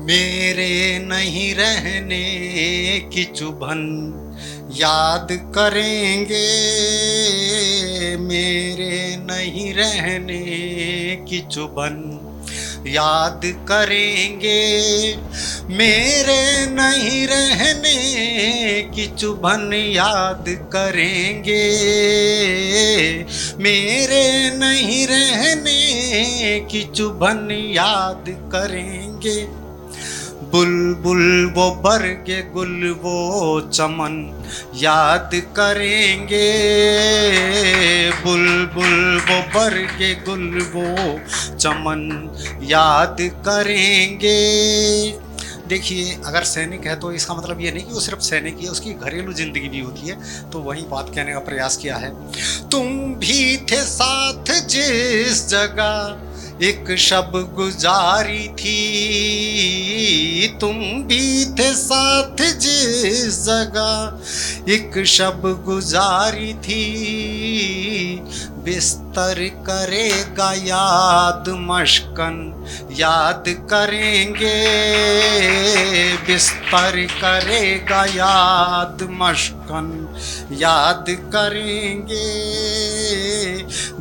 मेरे नहीं रहने की चुभन याद करेंगे, मेरे नहीं रहने की चुभन याद करेंगे, मेरे नहीं रहने की चुभन याद करेंगे, मेरे नहीं रहने की चुभन याद करेंगे। बुलबुल वो बरगे गुल वो चमन याद करेंगे, बुलबुल वो बरगे गुल वो चमन याद करेंगे। देखिए, अगर सैनिक है तो इसका मतलब ये नहीं कि वो सिर्फ सैनिक ही है, उसकी घरेलू जिंदगी भी होती है। तो वही बात कहने का प्रयास किया है। तुम भी थे साथ जिस जगह एक शब गुजारी थी, तुम भी थे साथ जिस जगह एक शब गुजारी थी, बिस्तर करेगा याद मशकन याद करेंगे, बिस्तर करेगा याद मशकन याद करेंगे,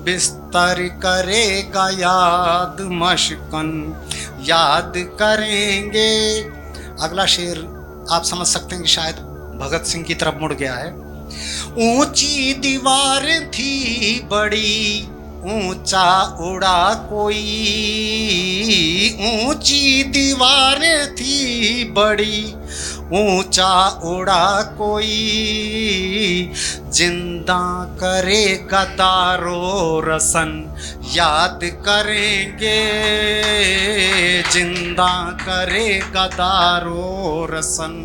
बिस्तर करेगा याद मशकन याद करेंगे। अगला शेर आप समझ सकते हैं कि शायद भगत सिंह की तरफ मुड़ गया है। ऊंची दीवार थी बड़ी ऊंचा उड़ा कोई, ऊंची दीवार थी बड़ी ऊंचा उड़ा कोई, जिंदा करेगा दारो रसन याद करेंगे, जिंदा करेगा दारो रसन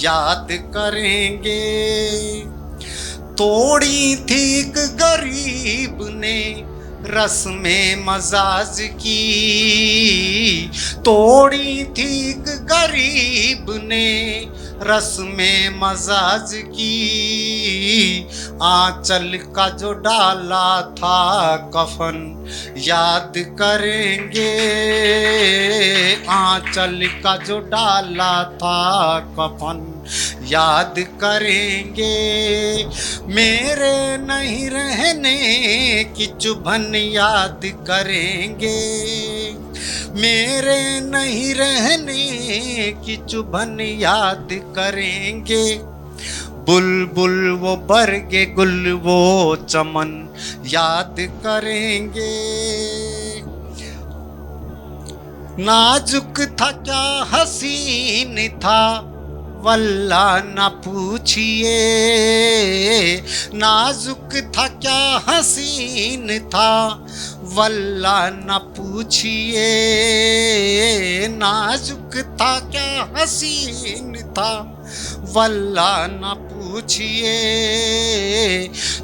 याद करेंगे। तोड़ी थी एक गरीब ने रस में मजाज की, तोड़ी थी एक गरीब ने रस में मजाज की, आंचल का जो डाला था कफन याद करेंगे, आंचल का जो डाला था कफन याद करेंगे। मेरे नहीं रहने की चुभन याद करेंगे, मेरे नहीं रहने की चुभन याद करेंगे। बुलबुल वो बरगे गुल वो चमन याद करेंगे। नाजुक था क्या हसीन था वल्ला न पूछिए, नाजुक था क्या हसीन था वल्ला न पूछिए, नाजुक था क्या हसीन था वल्ला न पूछिए,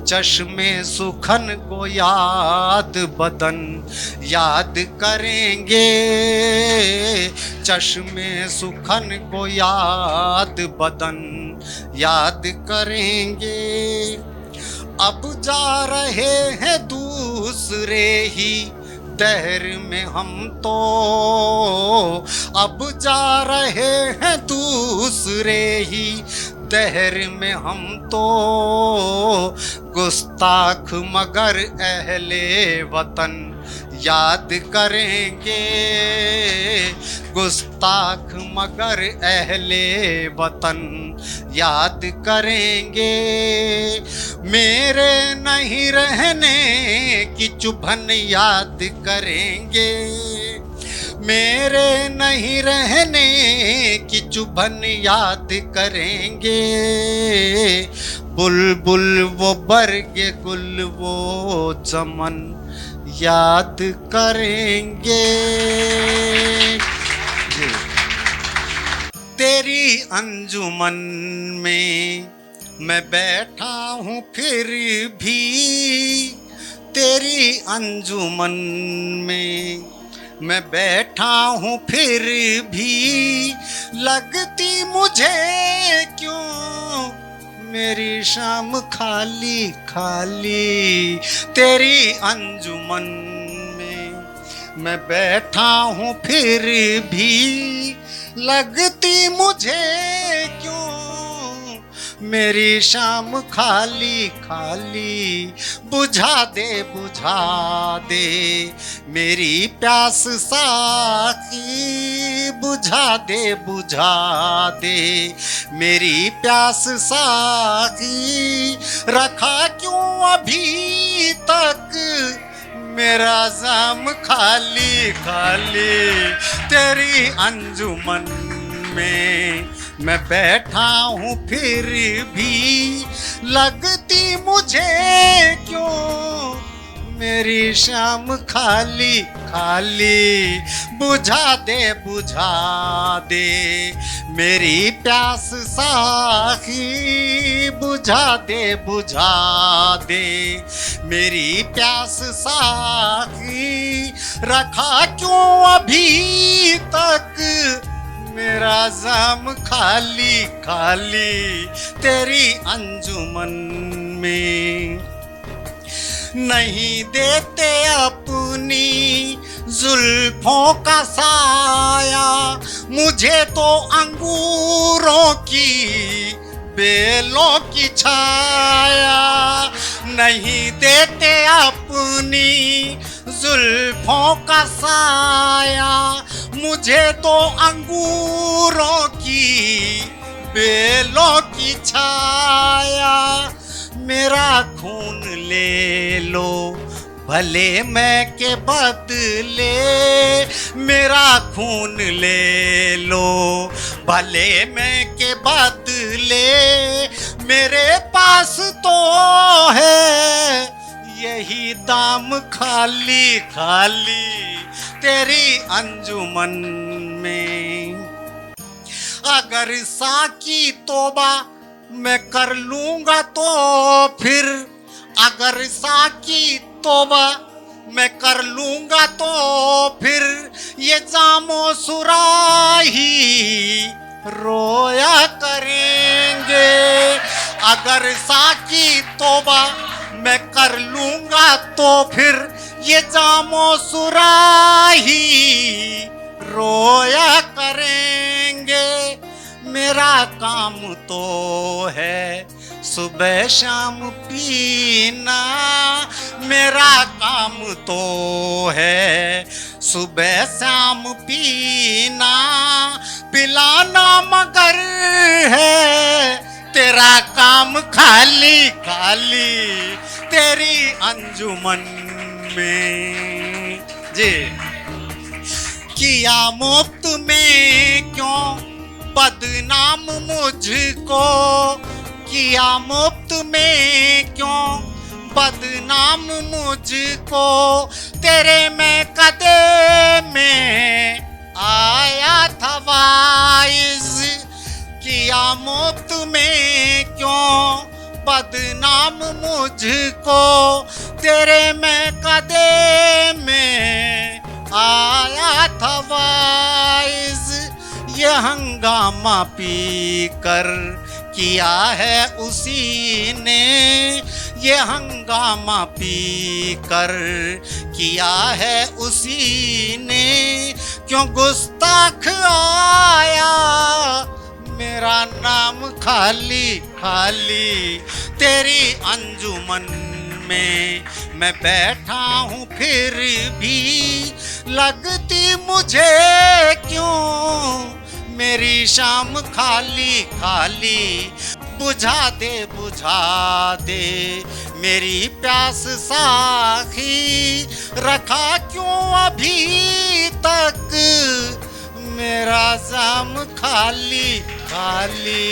चश्मे सुखन को याद बदन याद करेंगे, चश्मे सुखन को याद बदन याद करेंगे। अब जा रहे हैं दूसरे ही दहर में हम तो, अब जा रहे हैं दूसरे ही दहर में हम तो, गुस्ताख मगर अहले वतन याद करेंगे, गुस्ताख मगर अहले वतन याद करेंगे। मेरे नहीं रहने की चुभन याद करेंगे, मेरे नहीं रहने की चुभन याद करेंगे। बुलबुल वो बरगे गुल वो चमन याद करेंगे। तेरी अंजुमन में मैं बैठा हूँ फिर भी, तेरी अंजुमन में मैं बैठा हूँ फिर भी, लगती मुझे क्यों मेरी शाम खाली खाली। तेरी अंजुमन में मैं बैठा हूँ फिर भी, लगती मुझे क्यों मेरी शाम खाली खाली, बुझा दे मेरी प्यास साकी, बुझा दे मेरी प्यास साकी। रखा क्यों अभी तक मेरा जाम खाली खाली, तेरी अंजुमन में मैं बैठा हूँ फिर भी, लगती मुझे क्यों मेरी शाम खाली खाली, बुझा दे मेरी प्यास साकी, बुझा दे मेरी प्यास साकी। रखा क्यों अभी तक मेरा जाम खाली खाली, तेरी अंजुमन में। नहीं देते अपनी जुल्फों का साया मुझे तो अंगूरों की बेलों की छाया, नहीं देते अपनी जुल्फों का साया मुझे तो अंगूरों की बेलों की छाया। मेरा खून ले लो भले मैं के बदले, मेरा खून ले लो भले मैं के बदले, मेरे पास तो है यही दाम खाली खाली, तेरी अंजुमन में। अगर साकी तौबा मैं कर लूंगा तो फिर, अगर साकी तौबा मैं कर लूंगा तो फिर, ये जामो सुराही रोया करेंगे। अगर साकी तौबा मैं कर लूंगा तो फिर, ये जामो सुराही रोया करेंगे। मेरा काम तो है सुबह शाम पीना, मेरा काम तो है सुबह शाम पीना, पिलाना मगर है तेरा काम खाली खाली, तेरी अंजुमन में। जी किया मुफ्त में क्यों बदनाम मुझको, किया मुफ्त में क्यों बदनाम मुझको, तेरे मैं कदे में आया था वाइज। किया मुफ्त में क्यों बदनाम मुझको, तेरे मैं कदे में आया था वाइज। ये हंगामा पी कर किया है उसी ने, ये हंगामा पी कर किया है उसी ने, क्यों गुस्ताख आया मेरा नाम खाली खाली, तेरी अंजुमन में मैं बैठा हूँ फिर भी, लगती मुझे क्यों मेरी शाम खाली खाली, बुझा दे मेरी प्यास साखी। रखा क्यों अभी तक मेरा जाम खाली खाली।